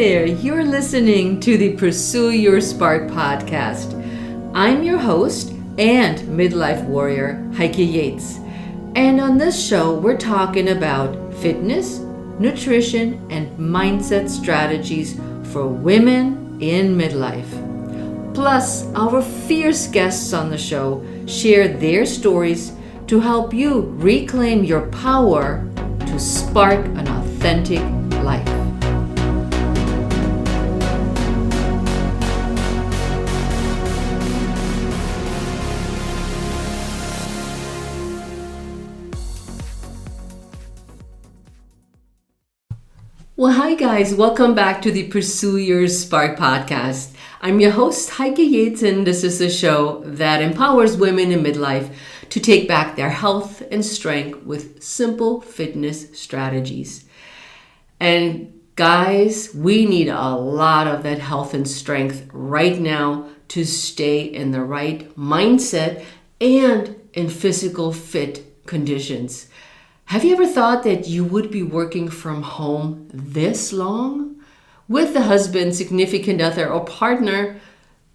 there, you're listening to the Pursue Your Spark podcast. I'm your host and midlife warrior, Heike Yates. And on this show, we're talking about fitness, nutrition, and mindset strategies for women in midlife. Plus, our fierce guests on the show share their stories to help you reclaim your power to spark an authentic life. Well, hi guys, welcome back to the Pursue Your Spark podcast. I'm your host, Heike Yates, and this is a show that empowers women in midlife to take back their health and strength with simple fitness strategies. And guys, we need a lot of that health and strength right now to stay in the right mindset and in physical fit conditions. Have you ever thought that you would be working from home this long? With the husband, significant other, or partner,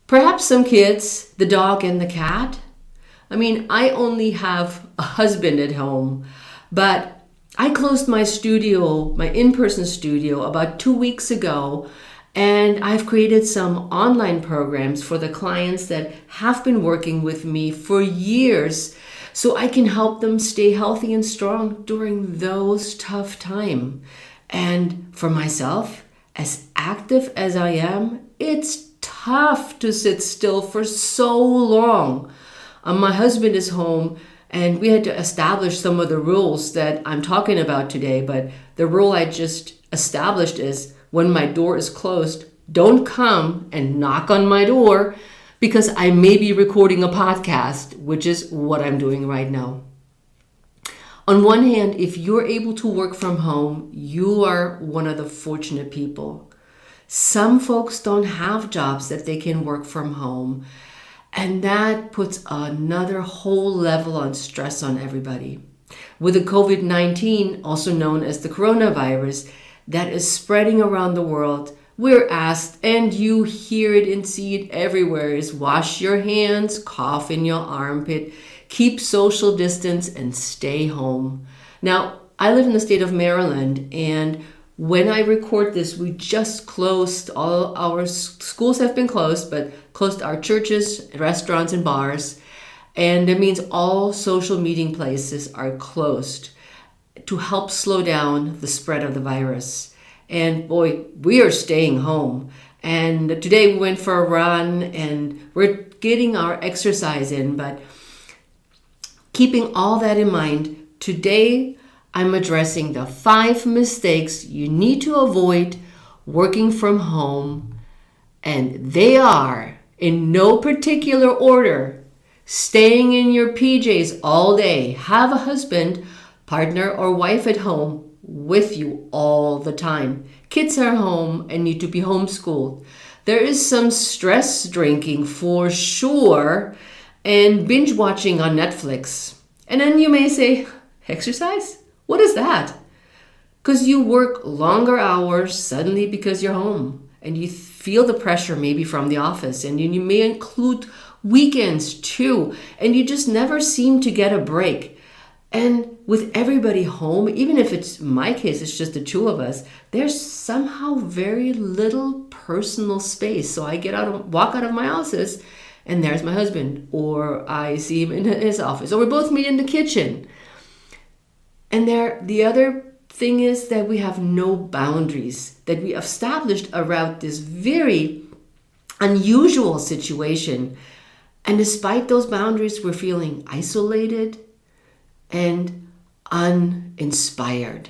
perhaps some kids, the dog and the cat? I mean, I only have a husband at home, but I closed my studio, my in-person studio, about 2 weeks ago, and I've created some online programs for the clients that have been working with me for years, so I can help them stay healthy and strong during those tough times. And for myself, as active as I am, it's tough to sit still for so long. My husband is home, and we had to establish some of the rules that I'm talking about today. But the rule I just established is when my door is closed, don't come and knock on my door, because I may be recording a podcast, which is what I'm doing right now. On one hand, if you're able to work from home, you are one of the fortunate people. Some folks don't have jobs that they can work from home, and that puts another whole level of stress on everybody. With the COVID-19, also known as the coronavirus, that is spreading around the world, we're asked, and you hear it and see it everywhere, is wash your hands, cough in your armpit, keep social distance, and stay home. Now, I live in the state of Maryland, and when I record this, we just closed, all our schools have been closed, but closed our churches, restaurants, and bars. And it means all social meeting places are closed to help slow down the spread of the virus. And boy, we are staying home. And today we went for a run and we're getting our exercise in. But keeping all that in mind, today I'm addressing the 5 mistakes you need to avoid working from home. And they are, in no particular order: staying in your PJs all day, have a husband, partner, or wife at home with you all the time. Kids are home and need to be homeschooled. There is some stress drinking for sure, and binge watching on Netflix. And then you may say, exercise? What is that? Because you work longer hours suddenly because you're home, and you feel the pressure maybe from the office, and you may include weekends too, and you just never seem to get a break. And with everybody home, even if it's my case, it's just the 2 of us, there's somehow very little personal space. So I walk out of my office, and there's my husband, or I see him in his office, or we both meet in the kitchen. And the other thing is that we have no boundaries that we established around this very unusual situation. And despite those boundaries, we're feeling isolated and uninspired.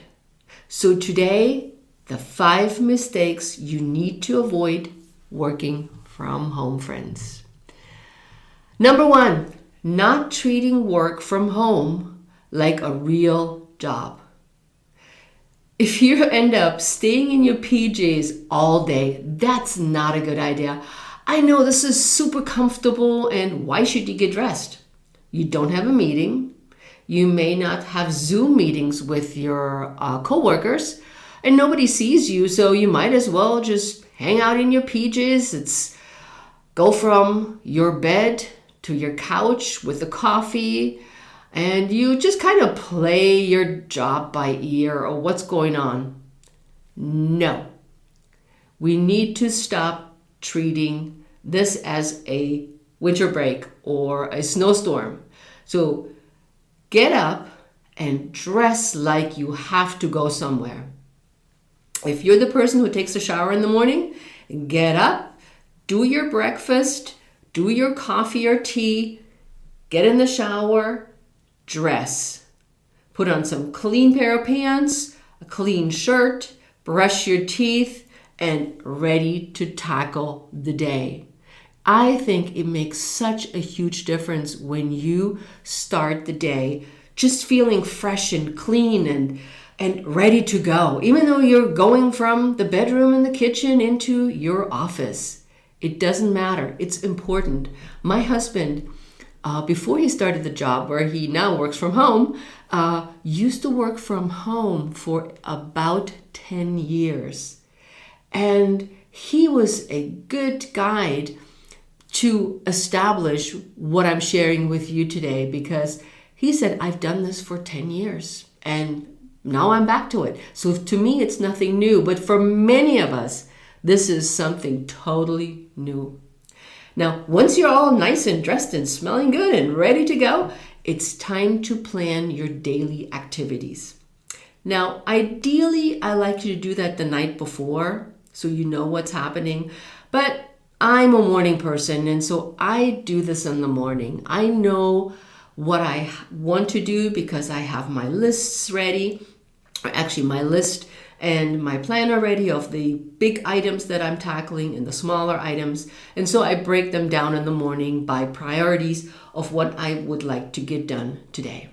So today, the 5 mistakes you need to avoid working from home, friends. Number 1, not treating work from home like a real job. If you end up staying in your PJs all day, that's not a good idea. I know this is super comfortable, and why should you get dressed? You don't have a meeting. You may not have Zoom meetings with your coworkers, and nobody sees you, so you might as well just hang out in your PJs. It's go from your bed to your couch with a coffee, and you just kind of play your job by ear or what's going on. No. We need to stop treating this as a winter break or a snowstorm. So get up and dress like you have to go somewhere. If you're the person who takes a shower in the morning, get up, do your breakfast, do your coffee or tea, get in the shower, dress. Put on some clean pair of pants, a clean shirt, brush your teeth, and ready to tackle the day. I think it makes such a huge difference when you start the day just feeling fresh and clean and ready to go, even though you're going from the bedroom and the kitchen into your office. It doesn't matter. It's important. My husband, before he started the job where he now works from home, used to work from home for about 10 years. And he was a good guide to establish what I'm sharing with you today, because he said, I've done this for 10 years and now I'm back to it. So to me, it's nothing new, but for many of us, this is something totally new. Now, once you're all nice and dressed and smelling good and ready to go, it's time to plan your daily activities. Now, ideally, I like you to do that the night before so you know what's happening, but I'm a morning person, and so I do this in the morning. I know what I want to do because I have my lists ready, or actually my list and my planner ready of the big items that I'm tackling and the smaller items. And so I break them down in the morning by priorities of what I would like to get done today.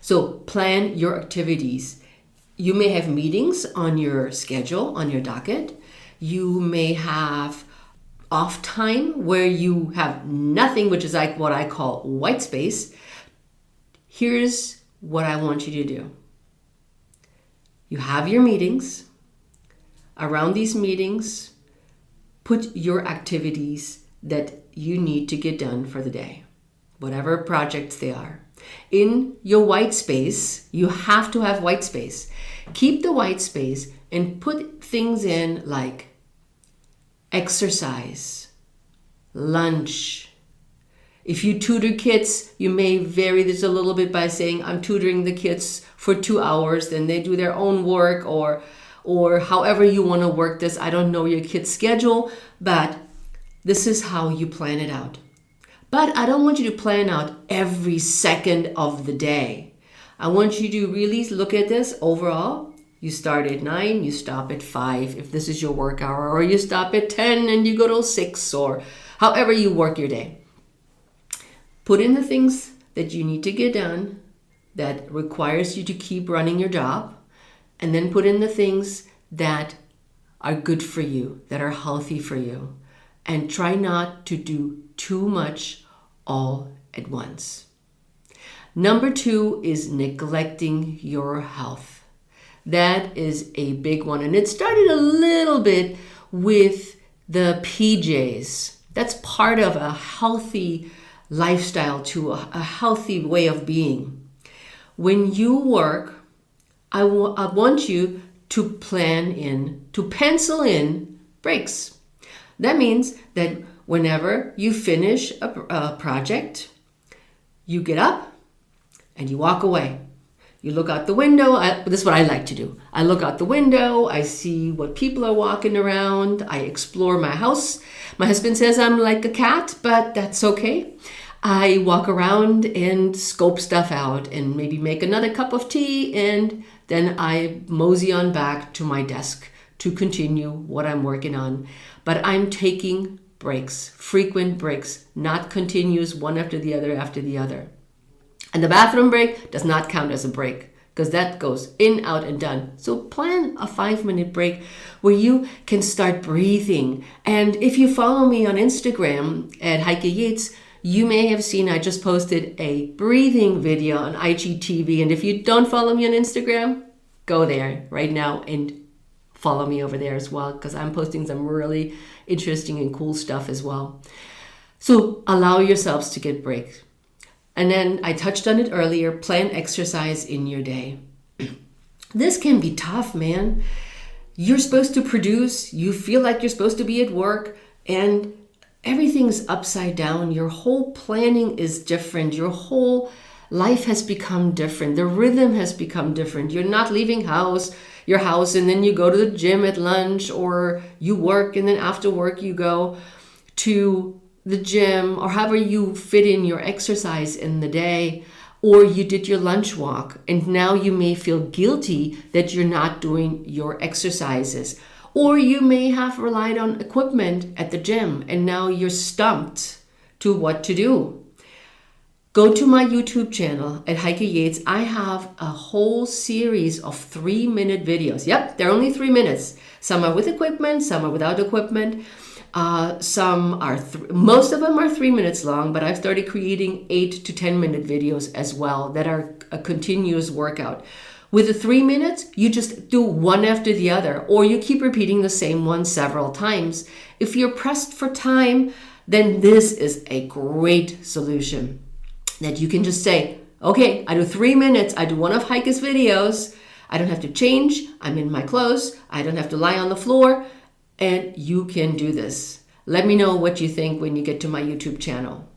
So plan your activities. You may have meetings on your schedule, on your docket. You may have off time where you have nothing, which is like what I call white space. Here's what I want you to do. You have your meetings. Around these meetings, put your activities that you need to get done for the day, whatever projects they are. In your white space, you have to have white space. Keep the white space and put things in like exercise, lunch. If you tutor kids, you may vary this a little bit by saying, I'm tutoring the kids for 2 hours, then they do their own work, or however you want to work this. I don't know your kid's schedule, but this is how you plan it out. But I don't want you to plan out every second of the day. I want you to really look at this overall. You start at 9, you stop at 5 if this is your work hour, or you stop at 10 and you go till 6, or however you work your day. Put in the things that you need to get done that requires you to keep running your job, and then put in the things that are good for you, that are healthy for you, and try not to do too much all at once. Number 2 is neglecting your health. That is a big one, and it started a little bit with the PJs. That's part of a healthy lifestyle, to a healthy way of being. When you work, I want you to pencil in breaks. That means that whenever you finish a project, you get up and you walk away. You look out the window. This is what I like to do. I look out the window. I see what people are walking around. I explore my house. My husband says I'm like a cat, but that's okay. I walk around and scope stuff out and maybe make another cup of tea, and then I mosey on back to my desk to continue what I'm working on. But I'm taking breaks, frequent breaks, not continuous one after the other. And the bathroom break does not count as a break because that goes in, out, and done. So plan a 5-minute break where you can start breathing. And if you follow me on Instagram at Heike Yates, you may have seen I just posted a breathing video on IGTV. And if you don't follow me on Instagram, go there right now and follow me over there as well, because I'm posting some really interesting and cool stuff as well. So allow yourselves to get breaks. And then I touched on it earlier, plan exercise in your day. This can be tough, man. You're supposed to produce, you feel like you're supposed to be at work, and everything's upside down. Your whole planning is different. Your whole life has become different. The rhythm has become different. You're not leaving your house and then you go to the gym at lunch, or you work and then after work you go to the gym, or however you fit in your exercise in the day, or you did your lunch walk and now you may feel guilty that you're not doing your exercises, or you may have relied on equipment at the gym and now you're stumped to what to do. Go to my YouTube channel at Heike Yates. I have a whole series of 3-minute videos. Yep, they're only 3 minutes. Some are with equipment, some are without equipment. Some are, most of them are 3 minutes long, but I've started creating 8 to 10 minute videos as well that are a continuous workout. With the 3 minutes, you just do one after the other, or you keep repeating the same one several times. If you're pressed for time, then this is a great solution that you can just say, okay, I do 3 minutes. I do one of Heike's videos. I don't have to change. I'm in my clothes. I don't have to lie on the floor. And you can do this. Let me know what you think when you get to my YouTube channel.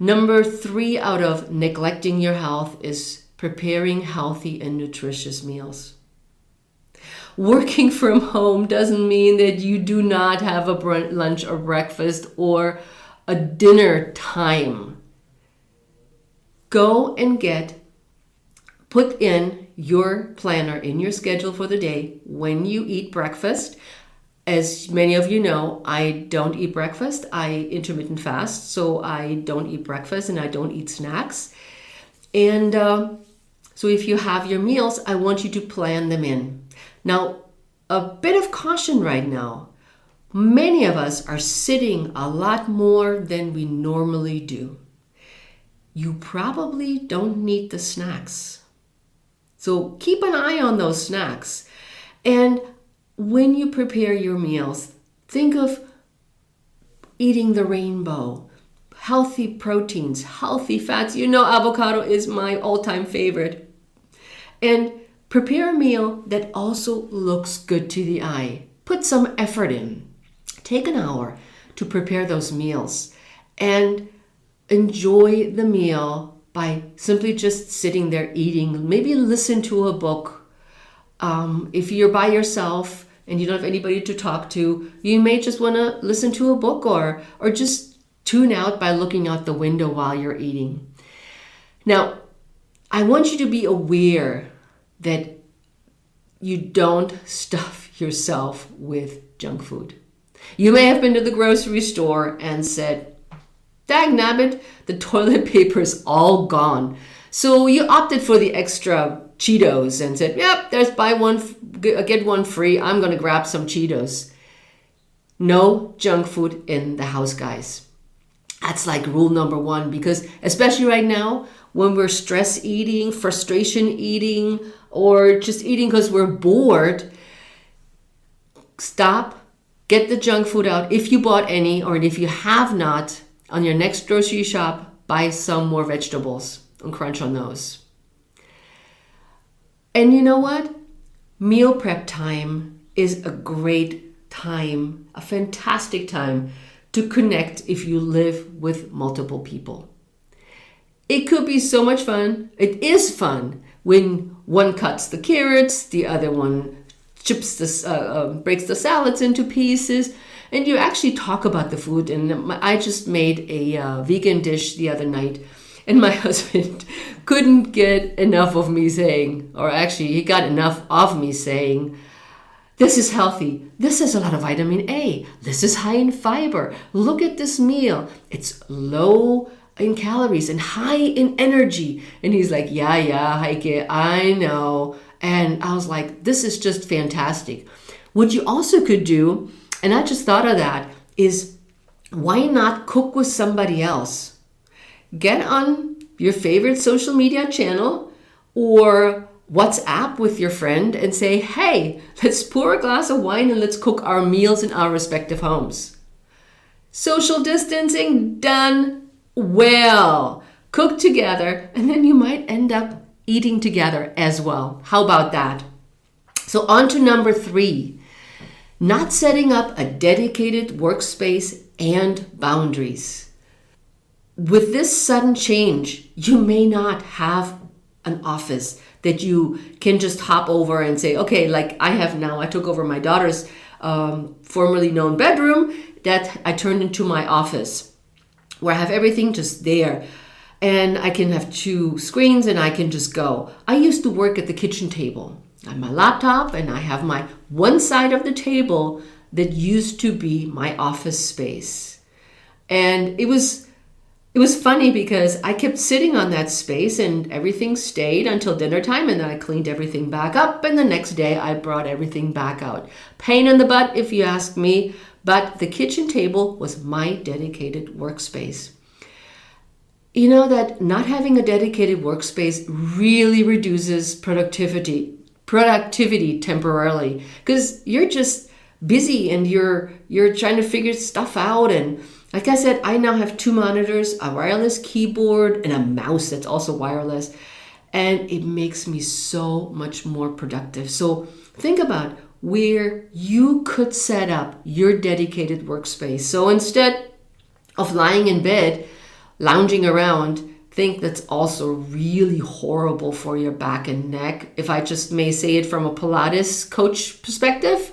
Number 3 out of neglecting your health is preparing healthy and nutritious meals. Working from home doesn't mean that you do not have a lunch or breakfast or a dinner time. Go and put in your planner in your schedule for the day when you eat breakfast. As many of you know, I don't eat breakfast. I intermittent fast, so I don't eat breakfast and I don't eat snacks. And so if you have your meals, I want you to plan them in. Now, a bit of caution right now. Many of us are sitting a lot more than we normally do. You probably don't need the snacks. So keep an eye on those snacks. And when you prepare your meals, think of eating the rainbow, healthy proteins, healthy fats. You know, avocado is my all-time favorite. And prepare a meal that also looks good to the eye. Put some effort in. Take an hour to prepare those meals and enjoy the meal by simply just sitting there eating. Maybe listen to a book. If you're by yourself and you don't have anybody to talk to, you may just want to listen to a book or just tune out by looking out the window while you're eating. Now, I want you to be aware that you don't stuff yourself with junk food. You may have been to the grocery store and said, "Dag nabbit, the toilet paper is all gone." So you opted for the extra Cheetos and said, "Yep, there's buy one, get one free. I'm going to grab some Cheetos." No junk food in the house, guys. That's like rule number 1, because especially right now when we're stress eating, frustration eating, or just eating because we're bored, stop, get the junk food out. If you bought any, or if you have not, on your next grocery shop, buy some more vegetables and crunch on those. And you know what? Meal prep time is a great time, a fantastic time to connect if you live with multiple people. It could be so much fun. It is fun when one cuts the carrots, the other one breaks the salads into pieces, and you actually talk about the food. And I just made a vegan dish the other night, and my husband couldn't get enough of me saying, or actually he got enough of me saying, "This is healthy. This has a lot of vitamin A. This is high in fiber. Look at this meal. It's low in calories and high in energy." And he's like, yeah, Heike, I know. And I was like, this is just fantastic. What you also could do, and I just thought of that, is why not cook with somebody else? Get on your favorite social media channel or WhatsApp with your friend and say, hey, let's pour a glass of wine and let's cook our meals in our respective homes. Social distancing done well. Cook together, and then you might end up eating together as well. How about that? So on to number 3, not setting up a dedicated workspace and boundaries. With this sudden change, you may not have an office that you can just hop over and say, okay, like I have now, I took over my daughter's formerly known bedroom that I turned into my office, where I have everything just there. And I can have 2 screens and I can just go. I used to work at the kitchen table. I have my laptop and I have my one side of the table that used to be my office space. And it was funny because I kept sitting on that space and everything stayed until dinner time, and then I cleaned everything back up, and the next day I brought everything back out. Pain in the butt if you ask me, but the kitchen table was my dedicated workspace. You know that not having a dedicated workspace really reduces productivity temporarily, because you're just busy and you're trying to figure stuff out. And like I said, I now have 2 monitors, a wireless keyboard, and a mouse that's also wireless, and it makes me so much more productive. So think about where you could set up your dedicated workspace. So instead of lying in bed lounging around, think that's also really horrible for your back and neck. If I just may say it from a Pilates coach perspective,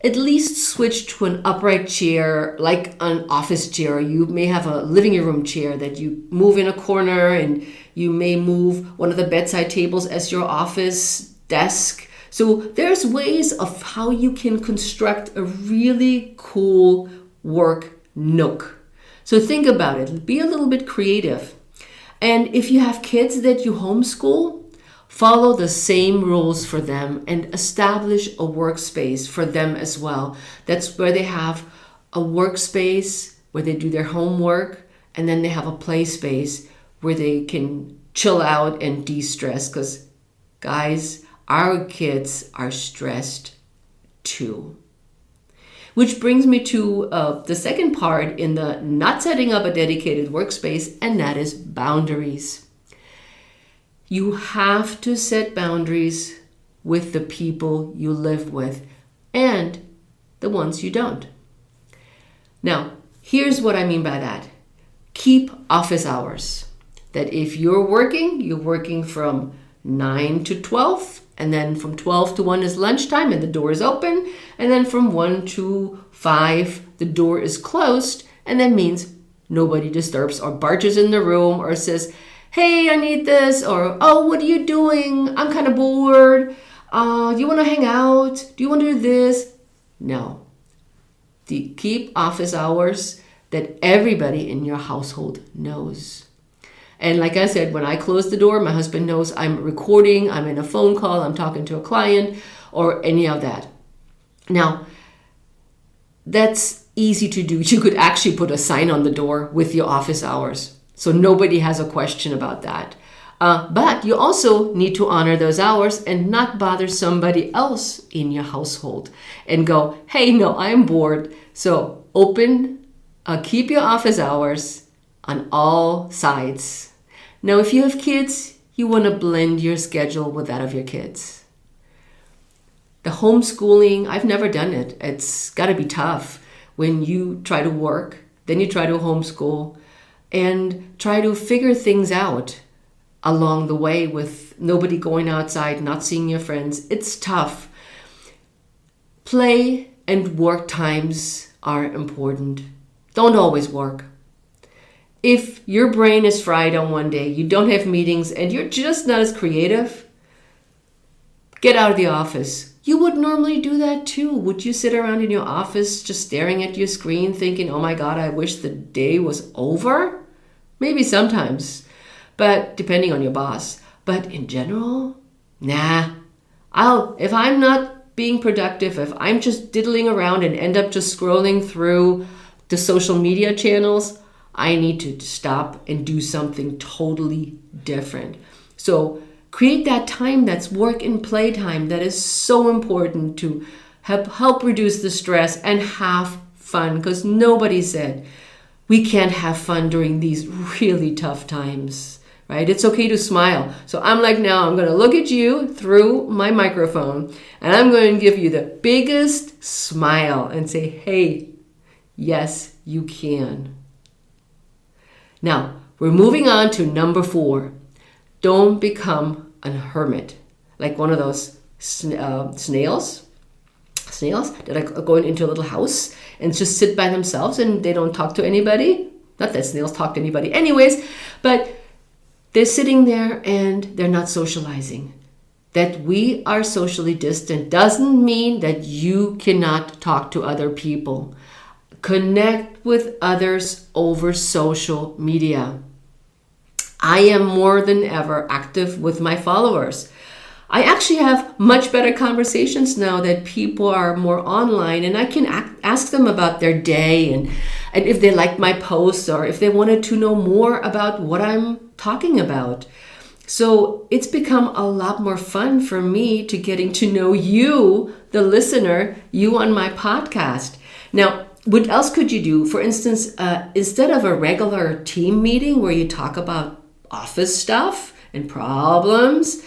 at least switch to an upright chair, like an office chair. You may have a living room chair that you move in a corner, and you may move one of the bedside tables as your office desk. So there's ways of how you can construct a really cool work nook. So think about it. Be a little bit creative. And if you have kids that you homeschool, follow the same rules for them and establish a workspace for them as well. That's where they have a workspace where they do their homework, and then they have a play space where they can chill out and de-stress. Because guys, our kids are stressed too. Which brings me to the second part in the not setting up a dedicated workspace, and that is boundaries. You have to set boundaries with the people you live with and the ones you don't. Now, here's what I mean by that. Keep office hours. That if you're working from 9 to 12, and then from 12 to 1 is lunchtime and the door is open, and then from 1 to 5 the door is closed, and that means nobody disturbs or barges in the room or says, hey, I need this, or oh, what are you doing? I'm kind of bored. Do you want to hang out? Do you want to do this? No. Keep office hours that everybody in your household knows. And like I said, when I close the door, my husband knows I'm recording, I'm in a phone call, I'm talking to a client, or any of that. Now, that's easy to do. You could actually put a sign on the door with your office hours, so nobody has a question about that. But you also need to honor those hours and not bother somebody else in your household and go, hey, no, I'm bored. So keep your office hours on all sides. Now, if you have kids, you want to blend your schedule with that of your kids. The homeschooling, I've never done it. It's got to be tough when you try to work, then you try to homeschool, and try to figure things out along the way with nobody going outside, not seeing your friends. It's tough. Play and work times are important. Don't always work. If your brain is fried on one day, you don't have meetings, and you're just not as creative, get out of the office. You would normally do that too. Would you sit around in your office just staring at your screen thinking, oh my God, I wish the day was over? Maybe sometimes, but depending on your boss. But in general, nah. If I'm not being productive, if I'm just diddling around and end up just scrolling through the social media channels, I need to stop and do something totally different. So Create that time that's work and play time that is so important to help reduce the stress and have fun, because nobody said we can't have fun during these really tough times, right? It's okay to smile. So I'm like, now I'm going to look at you through my microphone and I'm going to give you the biggest smile and say, hey, yes, you can. Now, we're moving on to number 4. Don't become a hermit, like one of those snails that are going into a little house and just sit by themselves and they don't talk to anybody. Not that snails talk to anybody anyways, but they're sitting there and they're not socializing. That we are socially distant doesn't mean that you cannot talk to other people. Connect with others over social media. I am more than ever active with my followers. I actually have much better conversations now that people are more online, and I can ask them about their day and if they liked my posts or if they wanted to know more about what I'm talking about. So it's become a lot more fun for me to getting to know you, the listener, you on my podcast. Now, what else could you do? For instance, instead of a regular team meeting where you talk about office stuff and problems,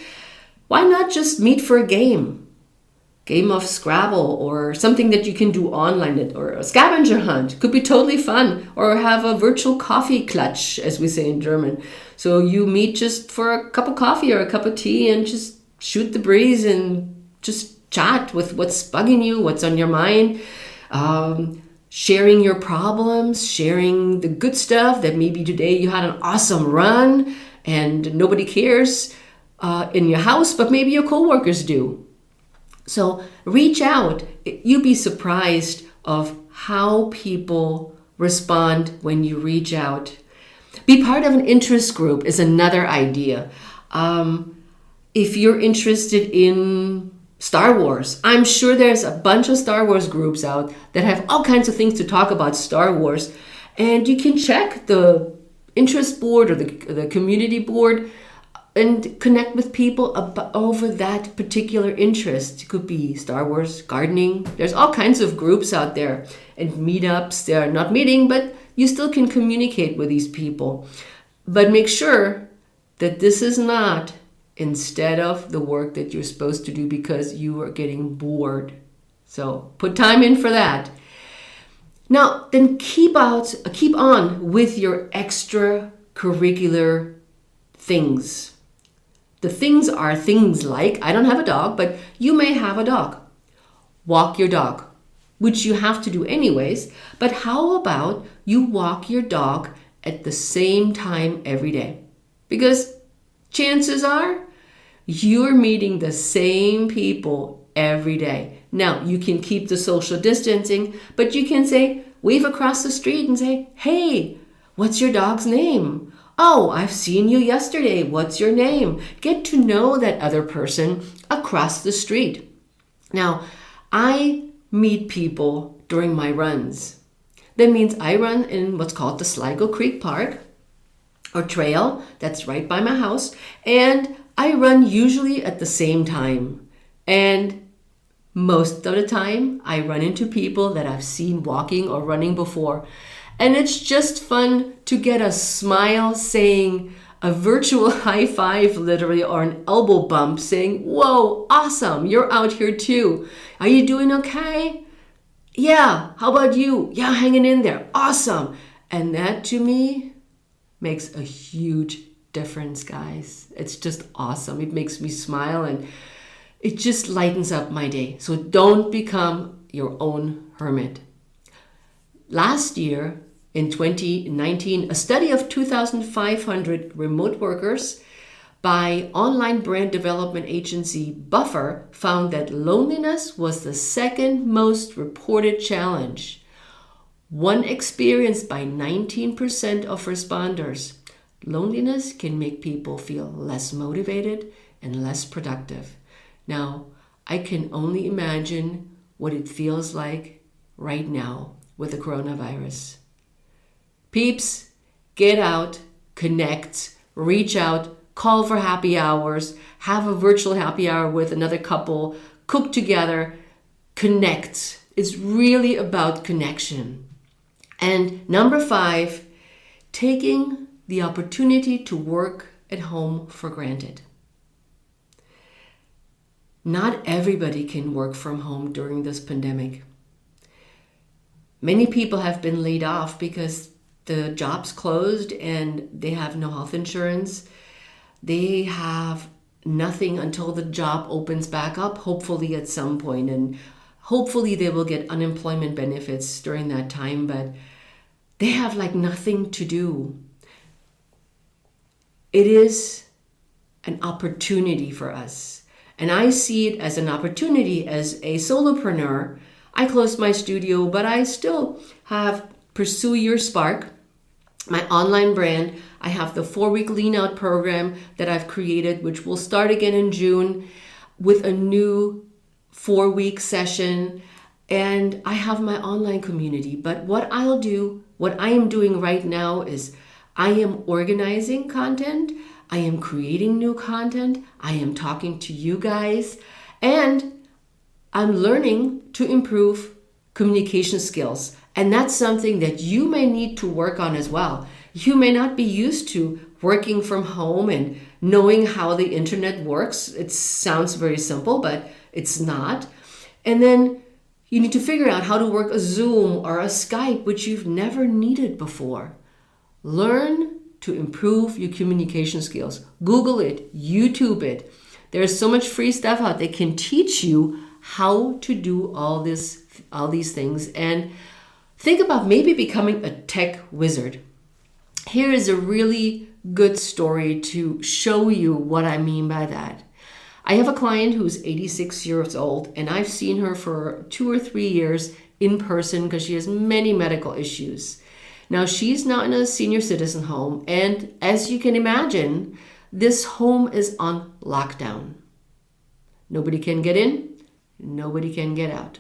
why not just meet for a game of Scrabble or something that you can do online, or a scavenger hunt could be totally fun, or have a virtual coffee clutch, as we say in German. So you meet just for a cup of coffee or a cup of tea and just shoot the breeze and just chat with what's bugging you, what's on your mind, sharing your problems, sharing the good stuff, that maybe today you had an awesome run and nobody cares in your house, but maybe your coworkers do. So reach out. You'd be surprised of how people respond when you reach out. Be part of an interest group is another idea. If you're interested in Star Wars, I'm sure there's a bunch of Star Wars groups out that have all kinds of things to talk about Star Wars. And you can check the interest board or the community board and connect with people over that particular interest. It could be Star Wars, gardening. There's all kinds of groups out there and meetups. They're not meeting, but you still can communicate with these people. But make sure that this is not instead of the work that you're supposed to do because you are getting bored. So put time in for that. Now, then keep on with your extracurricular things. The things are things like, I don't have a dog, but you may have a dog. Walk your dog, which you have to do anyways. But how about you walk your dog at the same time every day? Because chances are you're meeting the same people every day. Now, you can keep the social distancing, but you can say, wave across the street and say, hey, what's your dog's name? Oh, I've seen you yesterday. What's your name? Get to know that other person across the street. Now, I meet people during my runs. That means I run in what's called the Sligo Creek Park or trail that's right by my house. And I run usually at the same time. And most of the time, I run into people that I've seen walking or running before. And it's just fun to get a smile saying a virtual high five, literally, or an elbow bump saying, whoa, awesome, you're out here too. Are you doing okay? Yeah, how about you? Yeah, hanging in there. Awesome. And that to me makes a huge difference, guys. It's just awesome. It makes me smile and it just lightens up my day. So don't become your own hermit. Last year, in 2019, a study of 2,500 remote workers by online brand development agency Buffer found that loneliness was the second most reported challenge, one experienced by 19% of responders. Loneliness can make people feel less motivated and less productive. Now, I can only imagine what it feels like right now with the coronavirus. Peeps, get out, connect, reach out, call for happy hours, have a virtual happy hour with another couple, cook together, connect. It's really about connection. And number 5, taking the opportunity to work at home for granted. Not everybody can work from home during this pandemic. Many people have been laid off because the job's closed and they have no health insurance. They have nothing until the job opens back up, hopefully at some point, and hopefully they will get unemployment benefits during that time, but they have like nothing to do. It is an opportunity for us. And I see it as an opportunity as a solopreneur. I closed my studio, but I still have Pursue Your Spark, my online brand. I have the 4-week lean out program that I've created, which will start again in June with a new 4-week session. And I have my online community. But what I am doing right now is I am organizing content. I am creating new content. I am talking to you guys. And I'm learning to improve communication skills. And that's something that you may need to work on as well. You may not be used to working from home and knowing how the internet works. It sounds very simple, but it's not. And then you need to figure out how to work a Zoom or a Skype, which you've never needed before. Learn to improve your communication skills. Google it, YouTube it. There's so much free stuff out that can teach you how to do all these things. And think about maybe becoming a tech wizard. Here is a really good story to show you what I mean by that. I have a client who's 86 years old, and I've seen her for 2 or 3 years in person because she has many medical issues. Now, she's now in a senior citizen home, and as you can imagine, this home is on lockdown. Nobody can get in, nobody can get out.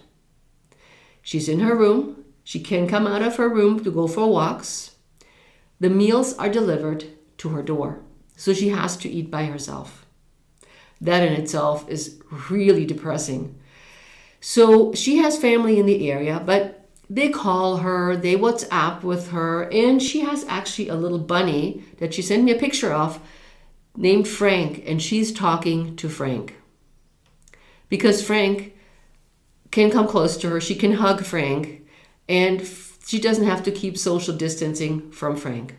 She's in her room. She can come out of her room to go for walks. The meals are delivered to her door, so she has to eat by herself. That in itself is really depressing. So she has family in the area, but they call her, they WhatsApp with her, and she has actually a little bunny that she sent me a picture of named Frank, and she's talking to Frank. Because Frank can come close to her, she can hug Frank, and she doesn't have to keep social distancing from Frank.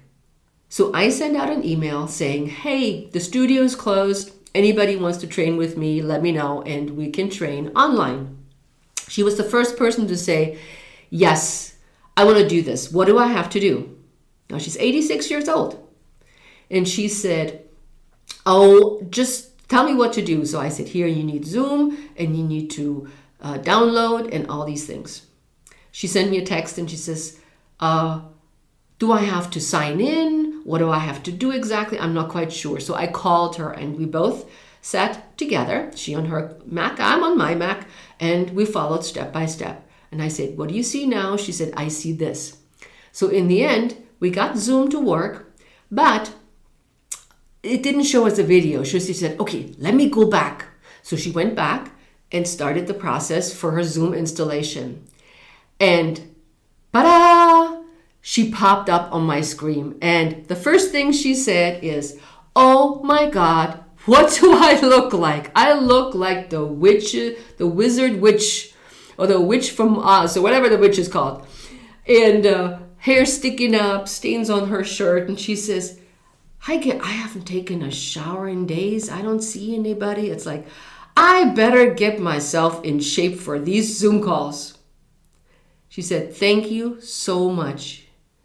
So I send out an email saying, hey, the studio is closed. Anybody wants to train with me, let me know, and we can train online. She was the first person to say, yes, I want to do this. What do I have to do? Now she's 86 years old. And she said, oh, just tell me what to do. So I said, here you need Zoom and you need to download and all these things. She sent me a text and she says, do I have to sign in? What do I have to do exactly? I'm not quite sure. So I called her and we both sat together. She on her Mac, I'm on my Mac, and we followed step by step. And I said, what do you see now? She said, I see this. So in the end, we got Zoom to work, but it didn't show us a video. She said, okay, let me go back. So she went back and started the process for her Zoom installation. And ta-da! She popped up on my screen. And the first thing she said is, oh my God, what do I look like? I look like the wizard witch, or the witch from Oz, or whatever the witch is called. And hair sticking up, stains on her shirt. And she says, I haven't taken a shower in days. I don't see anybody. It's like, I better get myself in shape for these Zoom calls. She said, thank you so much.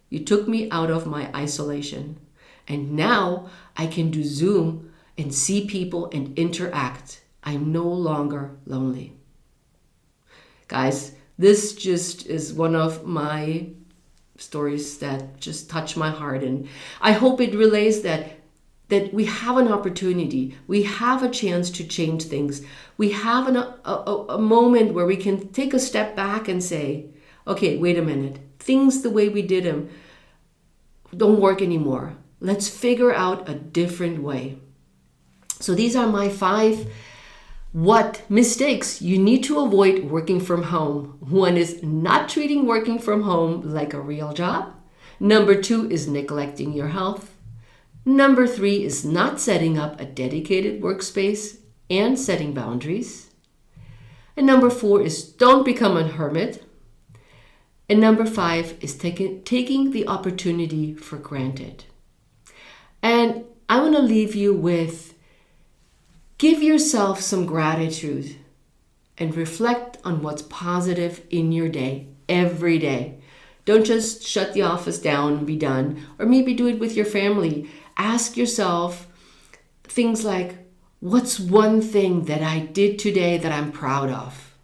You took me out of my isolation. And now I can do Zoom and see people and interact. I'm no longer lonely. Guys, this just is one of my stories that just touch my heart. And I hope it relays that we have an opportunity. We have a chance to change things. We have a moment where we can take a step back and say, okay, wait a minute. Things the way we did them don't work anymore. Let's figure out a different way. So these are my 5 what mistakes you need to avoid working from home. 1 is not treating working from home like a real job. Number 2 is neglecting your health. Number 3 is not setting up a dedicated workspace and setting boundaries. And number 4 is don't become a hermit. And number 5 is taking the opportunity for granted. And I want to leave you with, give yourself some gratitude and reflect on what's positive in your day every day. Don't just shut the office down and be done, or maybe do it with your family. Ask yourself things like, what's one thing that I did today that I'm proud of?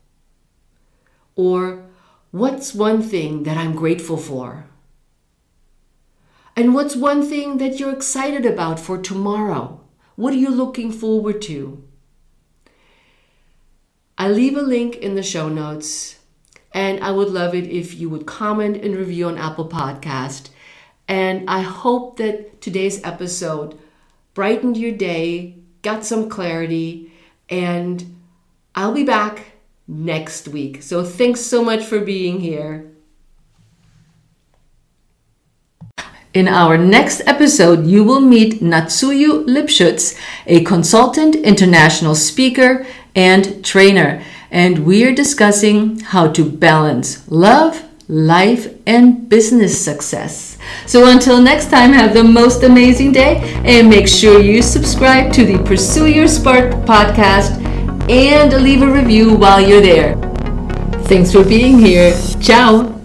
Or what's one thing that I'm grateful for? And what's one thing that you're excited about for tomorrow? What are you looking forward to? I'll leave a link in the show notes, and I would love it if you would comment and review on Apple Podcast. And I hope that today's episode brightened your day, got some clarity, and I'll be back next week. So thanks so much for being here. In our next episode, you will meet Natsuyu Lipschutz, a consultant, international speaker, and trainer. And we are discussing how to balance love, life, and business success. So until next time, have the most amazing day, and make sure you subscribe to the Pursue Your Spark podcast and leave a review while you're there. Thanks for being here. Ciao.